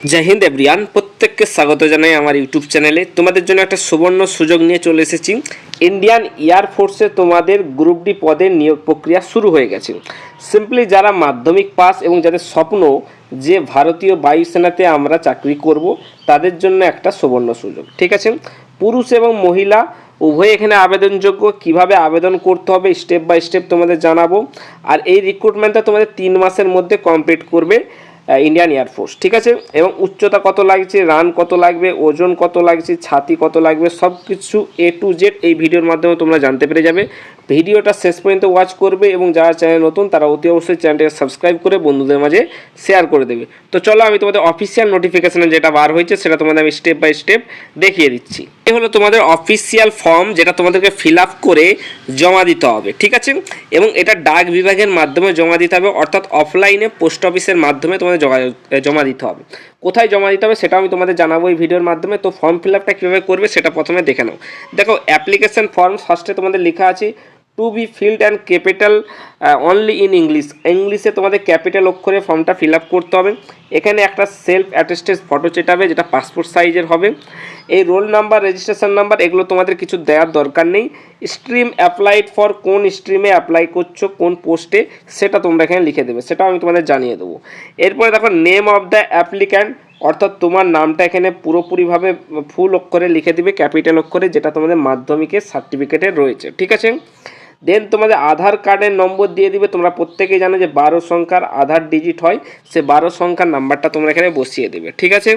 জয় Hind everyone, প্রত্যেককে স্বাগত জানাই আমার ইউটিউব চ্যানেলে। তোমাদের জন্য একটা সুবর্ণ সুযোগ নিয়ে চলে এসেছি। ইন্ডিয়ান এয়ারফোর্সে তোমাদের গ্রুপ ডি পদের নিয়োগ প্রক্রিয়া শুরু হয়ে গেছে। সিম্পলি যারা মাধ্যমিক পাস এবং যাদের স্বপ্ন যে ভারতীয় বায়ুসেনাতে আমরা চাকরি করব, তাদের জন্য একটা সুবর্ণ সুযোগ। ঠিক আছে, পুরুষ এবং মহিলা উভয় এখানে আবেদনযোগ্য। কিভাবে আবেদন করতে হবে স্টেপ বাই স্টেপ তোমাদের জানাবো। আর এই রিক্রুটমেন্টটা তোমাদের 3 মাসের মধ্যে কমপ্লিট করবে ইন্ডিয়ান এয়ারফোর্স। ঠিক আছে, এবং উচ্চতা কত লাগছে, রান কত লাগবে, ওজন কত লাগছে, ছাতি কত লাগবে, সব কিছু এ টু জেড এই ভিডিওর মাধ্যমে তোমরা জানতে পেরে যাবে। ভিডিওটা শেষ পর্যন্ত ওয়াচ করবে এবং যারা চ্যানেল নতুন তারা অতি অবশ্যই চ্যানেলটাকে সাবস্ক্রাইব করে বন্ধুদের মাঝে শেয়ার করে দেবে। তো চলো আমি তোমাদের অফিসিয়াল নোটিফিকেশনে যেটা বার হয়েছে সেটা তোমাদের আমি স্টেপ বাই স্টেপ দেখিয়ে দিচ্ছি। এই হলো তোমাদের অফিসিয়াল ফর্ম, যেটা তোমাদেরকে ফিল আপ করে জমা দিতে হবে। ঠিক আছে, এবং এটা ডাক বিভাগের মাধ্যমে জমা দিতে হবে, অর্থাৎ অফলাইনে পোস্ট অফিসের মাধ্যমে তোমাদের জমা দিতে হবে। কোথায় জমা দিতে হবে সেটা আমি তোমাদের জানাবো এই ভিডিওর মাধ্যমে। তো ফর্ম ফিল আপটা কীভাবে করবে সেটা প্রথমে দেখে নাও। দেখো, অ্যাপ্লিকেশন ফর্ম ফার্স্টে তোমাদের লেখা আছে to be filled and capital only in English. ইংলিশে তোমাদের ক্যাপিটাল অক্ষরে ফর্মটা ফিল আপ করতে হবে। এখানে একটা সেলফ অ্যাটেস্টেড ফটো চেটাবে, যেটা পাসপোর্ট সাইজের হবে। এই রোল নাম্বার, রেজিস্ট্রেশন নাম্বার, এগুলো তোমাদের কিছু দেওয়ার দরকার নেই। স্ট্রিম অ্যাপ্লাইড ফর, কোন স্ট্রিমে অ্যাপ্লাই করছো, কোন পোস্টে, সেটা তোমরা এখানে লিখে দেবে, সেটাও আমি তোমাদের জানিয়ে দেবো। এরপরে দেখো নেম অফ দ্য অ্যাপ্লিক্যান্ট, অর্থাৎ তোমার নামটা এখানে পুরোপুরিভাবে ফুল অক্ষরে লিখে দিবে, ক্যাপিটাল অক্ষরে, যেটা তোমাদের মাধ্যমিকের সার্টিফিকেটে রয়েছে। ঠিক আছে, দেন তোমাদের আধার কার্ডের নম্বর দিয়ে দিবে। তোমরা প্রত্যেকেই জানো যে 12 সংখ্যার আধার ডিজিট হয়, সে 12 সংখ্যার নাম্বারটা তোমরা এখানে বসিয়ে দেবে। ঠিক আছে,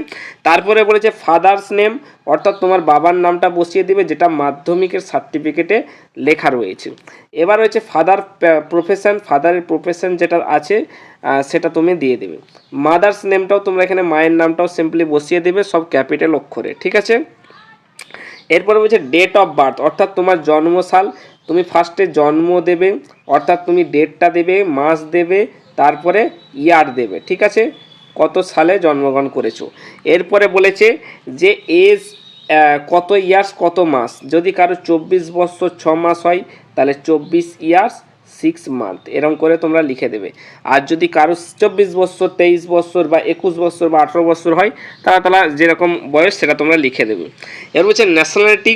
তারপরে বলেছে ফাদার্স নেম, অর্থাৎ তোমার বাবার নামটা বসিয়ে দিবে, যেটা মাধ্যমিকের সার্টিফিকেটে লেখা রয়েছে। এবার হচ্ছে ফাদার প্রফেশন, ফাদারের প্রফেশন যেটা আছে সেটা তুমি দিয়ে দেবে। মাদার্স নেমটাও তোমরা এখানে মায়ের নামটাও সিম্পলি বসিয়ে দেবে, সব ক্যাপিটাল অক্ষরে। ঠিক আছে, এরপরে বলছে ডেট অফ বার্থ, অর্থাৎ তোমার জন্মসাল। তুমি ফার্স্টে জন্ম দেবে, অর্থাৎ তুমি ডেটটা দেবে, মাস দেবে, তারপরে ইয়ার দেবে। ঠিক আছে, কত সালে জন্মগ্রহণ করেছো। এরপরে বলেছে যে এজ কত ইয়ার্স কত মাস। যদি কারো 24 বছর 6 মাস হয় তাহলে 24 ইয়ার্স 6 মান্থ, এরকম করে তোমরা লিখে দেবে। আর যদি কারো 24 বছর 23 বছর বা 21 বছর বা 18 বছর হয় তারা যেরকম বয়স সেটা তোমরা লিখে দেবে। এর হচ্ছে ন্যাশনালিটি।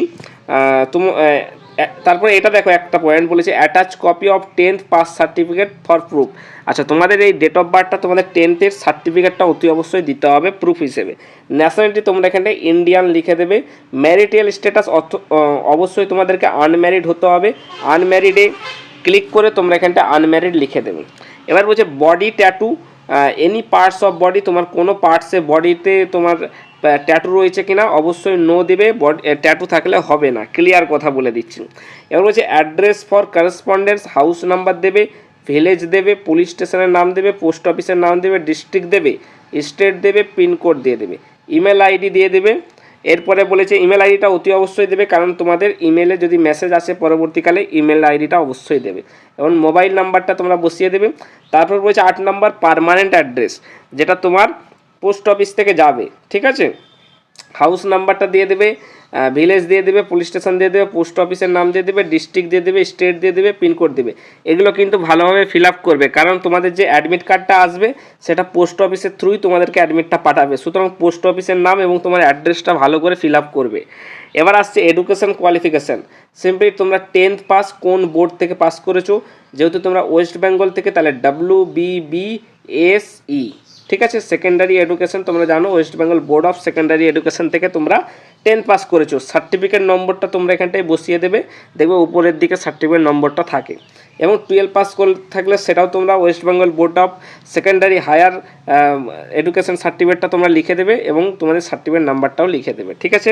তারপরে এটা দেখো, একটা পয়েন্ট বলেছে attach copy of 10th pass certificate for proof. আচ্ছা, তোমাদের এই ডেট অফ বার্থটা তোমাদের 10th সার্টিফিকেটটা অতি অবশ্যই দিতে হবে প্রুফ হিসেবে। ন্যাশনালিটি তোমরা এখানে ইন্ডিয়ান লিখে দেবে। ম্যারিটাল স্ট্যাটাস অবশ্যই তোমাদেরকে আনম্যারিড হতে হবে। আনম্যারিডে ক্লিক করে তোমরা এখানটা আনম্যারিড লিখে দেবে। এবার বলছে body tattoo, any parts of body, তোমার কোনো পার্টসে বডিতে তোমার ট্যাটু রয়েছে কিনা, অবশ্যই নো দেবে। ট্যাটু থাকলে হবে না, ক্লিয়ার কথা বলে দিচ্ছি। এবার বলছে address for correspondence, house number দেবে, ভিলেজ দেবে, পুলিশ স্টেশনের নাম দেবে, পোস্ট অফিসের নাম দেবে, ডিস্ট্রিক্ট দেবে, স্টেট দেবে, পিনকোড দিয়ে দেবে, ইমেল আইডি দিয়ে দেবে। এরপরে বলেছে ইমেল আইডিটা অতি অবশ্যই দেবে, কারণ তোমাদের ইমেলে যদি মেসেজ আসে পরবর্তীকালে ইমেল আইডিটা অবশ্যই দেবে, এবং মোবাইল নাম্বারটা তোমরা বসিয়ে দেবে। তারপর বলেছে 8 নম্বর পার্মানেন্ট অ্যাড্রেস, যেটা তোমার পোস্ট অফিস থেকে যাবে। ঠিক আছে, হাউস নাম্বারটা দিয়ে দেবে, ভিলেজ দিয়ে দেবে, পুলিশ স্টেশন দিয়ে দেবে, পোস্ট অফিসের নাম দিয়ে দেবে, ডিস্ট্রিক্ট দিয়ে দেবে, স্টেট দিয়ে দেবে, পিনকোড দেবে। এগুলো কিন্তু ভালোভাবে ফিল আপ করবে, কারণ তোমাদের যে অ্যাডমিট কার্ডটা আসবে সেটা পোস্ট অফিসের থ্রুই তোমাদেরকে অ্যাডমিটটা পাঠাবে। সুতরাং পোস্ট অফিসের নাম এবং তোমার অ্যাড্রেসটা ভালো করে ফিল আপ করবে। এবার আসছে এডুকেশন কোয়ালিফিকেশান। সিম্পলি তোমরা 10th পাস কোন বোর্ড থেকে পাস করেছো। যেহেতু তোমরা ওয়েস্ট বেঙ্গল থেকে, তাহলে WBBSE। ঠিক আছে, সেকেন্ডারি এডুকেশন তোমরা জানো, West Bengal Board of secondary education থেকে তোমরা 10 পাস করেছো। সার্টিফিকেট নম্বরটা তোমরা এখানটায় বসিয়ে দেবে, দেখবে উপরের দিকে সার্টিফিকেট নম্বরটা থাকে। এবং 12 পাস করে থাকলে সেটাও তোমরা West Bengal Board of Secondary Higher Education সার্টিফিকেটটা তোমরা লিখে দেবে, এবং তোমাদের সার্টিফিকেট নাম্বারটাও লিখে দেবে। ঠিক আছে,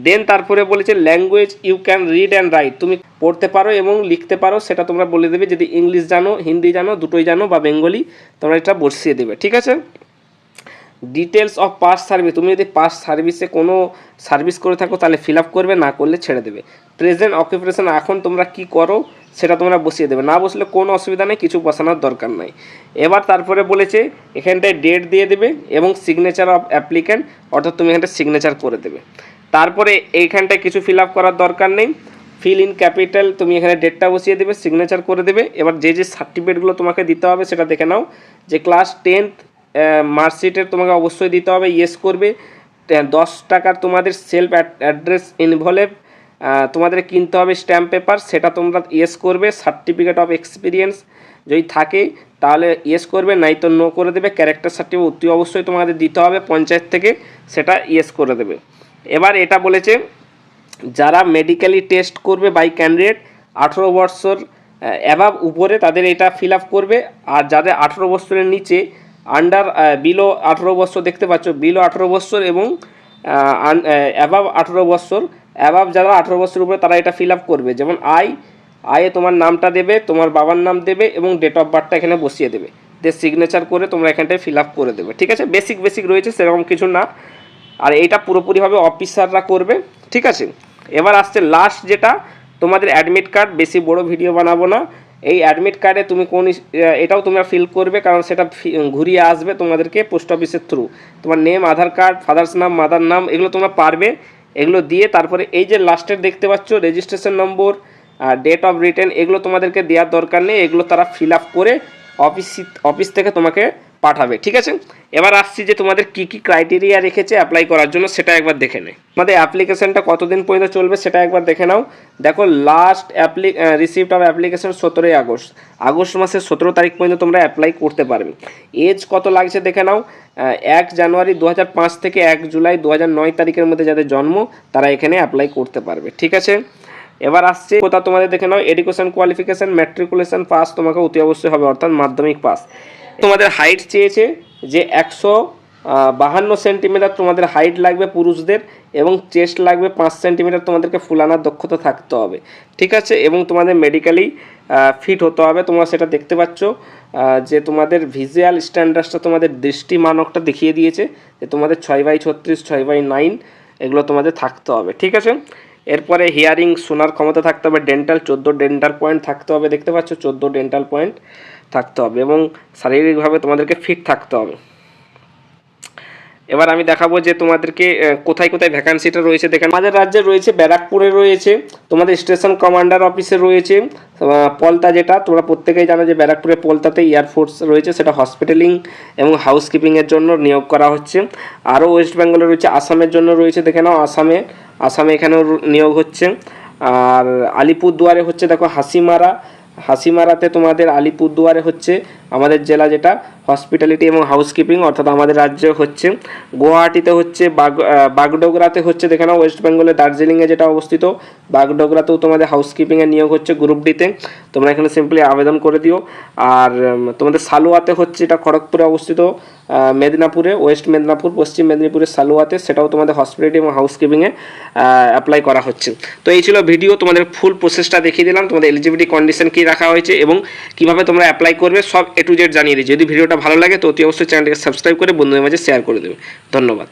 দেন তারপরে বলেছে language you can read and write, তুমি পড়তে পারো এবং লিখতে পারো, সেটা তোমরা বলে দেবে। যদি ইংলিশ জানো, হিন্দি জানো, দুটোই জানো, বা বেঙ্গলি, তোমরা এটা বসিয়ে দেবে। ঠিক আছে, ডিটেলস অফ পাস সার্ভিস, তুমি যদি পাস সার্ভিসে কোনো সার্ভিস করে থাকো তাহলে ফিল আপ করবে, না করলে ছেড়ে দেবে। প্রেজেন্ট অকুপেশন, এখন তোমরা কি করো সেটা তোমরা বসিয়ে দেবে, না বসলে কোনো অসুবিধা নেই, কিছু বসানোর দরকার নাই। এবার তারপরে বলেছে এখানটায় ডেট দিয়ে দেবে এবং সিগনেচার অফ অ্যাপ্লিক্যান্ট, অর্থাৎ তুমি এখানটা সিগনেচার করে দেবে। তারপরে এইখানটায় কিছু ফিল আপ করার দরকার নেই, ফিল ইন ক্যাপিটাল, তুমি এখানে ডেটটা বসিয়ে দেবে, সিগনেচার করে দেবে। এবার যে সার্টিফিকেটগুলো তোমাকে দিতে হবে সেটা দেখে নাও, যে ক্লাস 10th মার্কশিটের তোমাকে অবশ্যই দিতে হবে, ইয়েস করবে। 10 টাকার তোমাদের সেলফ অ্যাড্রেস ইনভলভ তোমাদের কিনতে হবে স্ট্যাম্প পেপার, সেটা তোমরা ইয়েস করবে। সার্টিফিকেট অফ এক্সপিরিয়েন্স যদি থাকে তাহলে ইয়েস করবে, নাই তো নো করে দেবে। ক্যারেক্টার সার্টিফিকেট অতি অবশ্যই তোমাদের দিতে হবে পঞ্চায়েত থেকে, সেটা ইয়েস করে দেবে। এবার এটা বলেছে যারা মেডিকেলি টেস্ট করবে বাই ক্যান্ডিডেট 18 বছর অ্যাবাভ উপরে তাদের এটা ফিল আপ করবে। আর যাদের 18 বছরের নিচে আন্ডার বিলো 18 বছর দেখতে পাচ্ছ, বিলো 18 বছর এবং অ্যাবাভ 18 বছর, অ্যাবাভ যারা 18 বছর উপরে তারা এটা ফিল আপ করবে। যেমন আয়ে তোমার নামটা দেবে, তোমার বাবার নাম দেবে এবং ডেট অফ বার্থটা এখানে বসিয়ে দেবে, দিয়ে সিগনেচার করে তোমরা এখানটায় ফিল আপ করে দেবে। ঠিক আছে, বেসিক রয়েছে, সেরকম কিছু না। আর এইটা পুরোপুরিভাবে অফিসাররা করবে। ঠিক আছে, এবার আসছে লাস্ট যেটা তোমাদের অ্যাডমিট কার্ড। বেশি বড় ভিডিও বানাবো না। এই অ্যাডমিট কার্ডে তুমি কোন এটাও তোমরা ফিল করবে, কারণ সেটা ঘুরিয়ে আসবে তোমাদেরকে পোস্ট অফিসের থ্রু। তোমার নেম, আধার কার্ড, ফাদার্স নাম, মাদার নাম, এগুলো তোমরা পারবে। এগুলো দিয়ে তারপরে এই যে লাস্টের দেখতে পাচ্ছ registration number, date of return, এগুলো তোমাদেরকে দেওয়ার দরকার নেই, এগুলো তারা ফিল আপ করে অফিস থেকে তোমাকে পাঠাবে। ঠিক আছে, এবার আসছি যে তোমাদের কি কি ক্রাইটেরিয়া রেখেছে অ্যাপ্লাই করার জন্য, সেটা একবার দেখে নে। তোমাদের অ্যাপ্লিকেশনটা কতদিন পর্যন্ত চলবে সেটা একবার দেখে নাও। দেখো last receipt of application 17 August মাসের 17 তারিখ পর্যন্ত তোমরা অ্যাপ্লাই করতে পারবে। এজ কত লাগছে দেখে নাও। 1 জানুয়ারি 2005 থেকে 1 জুলাই 2009 তারিখের মধ্যে যাদের জন্ম তারা এখানে অ্যাপ্লাই করতে পারবে। ঠিক আছে, এবার আসছে কোথা তোমাদের দেখে নাও। এডুকেশন কোয়ালিফিকেশান ম্যাট্রিকুলেশন পাস তোমাকে অতি অবশ্যই হবে, অর্থাৎ মাধ্যমিক পাস। তোমাদের হাইট চেয়েছে যে 152 সেন্টিমিটার তোমাদের হাইট লাগবে পুরুষদের, এবং চেস্ট লাগবে 5 সেন্টিমিটার, তোমাদেরকে ফুলানোর দক্ষতা থাকতে হবে। ঠিক আছে, এবং তোমাদের মেডিকেলি ফিট হতে হবে। তোমরা সেটা দেখতে পাচ্ছ যে তোমাদের ভিজুয়াল স্ট্যান্ডার্ডসটা তোমাদের দৃষ্টি মানকটা দেখিয়ে দিয়েছে যে তোমাদের 6/36, 6/9 এগুলো তোমাদের থাকতে হবে। ঠিক আছে, এরপরে হিয়ারিং শোনার ক্ষমতা থাকতে হবে, ডেন্টাল 14 ডেন্টাল পয়েন্ট থাকতে হবে, দেখতে পাচ্ছ 14 ডেন্টাল পয়েন্ট থাকতে হবে, এবং শারীরিকভাবে তোমাদেরকে ফিট থাকতে হবে। এবার আমি দেখাবো যে তোমাদেরকে কোথায় কোথায় ভ্যাকান্সিটা রয়েছে দেখেন। আমাদের রাজ্যে রয়েছে ব্যারাকপুরে রয়েছে, তোমাদের স্টেশন কমান্ডার অফিসে রয়েছে, পলতা, যেটা তোমরা প্রত্যেকেই জানো যে ব্যারাকপুরে পলতাতে এয়ারফোর্স রয়েছে, সেটা হসপিটালিং এবং হাউসকিপিংয়ের জন্য নিয়োগ করা হচ্ছে। আরও ওয়েস্ট বেঙ্গলে রয়েছে, আসামের জন্য রয়েছে, দেখে নাও আসামে এখানেও নিয়োগ হচ্ছে। আর আলিপুরদুয়ারে হচ্ছে, দেখো হাসিমারাতে তোমাদের আলিপুরদুয়ারে হচ্ছে আমাদের জেলা, যেটা হসপিটালিটি এবং হাউসকিপিং, অর্থাৎ আমাদের রাজ্যে হচ্ছে। গুয়াহাটিতে হচ্ছে, বাগডোগরাতে হচ্ছে, দেখে নাও ওয়েস্ট বেঙ্গলে দার্জিলিংয়ে যেটা অবস্থিত, বাগডোগরাতেও তোমাদের হাউসকিপিংয়ে নিয়োগ হচ্ছে গ্রুপ ডিতে, তোমরা এখানে সিম্পলি আবেদন করে দিও। আর তোমাদের সালুয়াতে হচ্ছে, এটা খড়গপুরে অবস্থিত, মেদিনীপুরে, ওয়েস্ট মেদিনীপুর, পশ্চিম মেদিনীপুরের সালুয়াতে, সেটাও তোমাদের হসপিটালিটি এবং হাউসকিপিংয়ে অ্যাপ্লাই করা হচ্ছে। তো এই ছিল ভিডিও, তোমাদের ফুল প্রসেসটা দেখিয়ে দিলাম, তোমাদের এলিজিবিলিটি কন্ডিশন কী রাখা হয়েছে এবং কীভাবে তোমরা অ্যাপ্লাই করবে সব A to Z জানিয়ে দিই। যদি ভিডিওটা ভালো লাগে তো অতি অবশ্যই চ্যানেলটিকে সাবস্ক্রাইব করে বন্ধুদের মাঝে শেয়ার করে দেবে। ধন্যবাদ।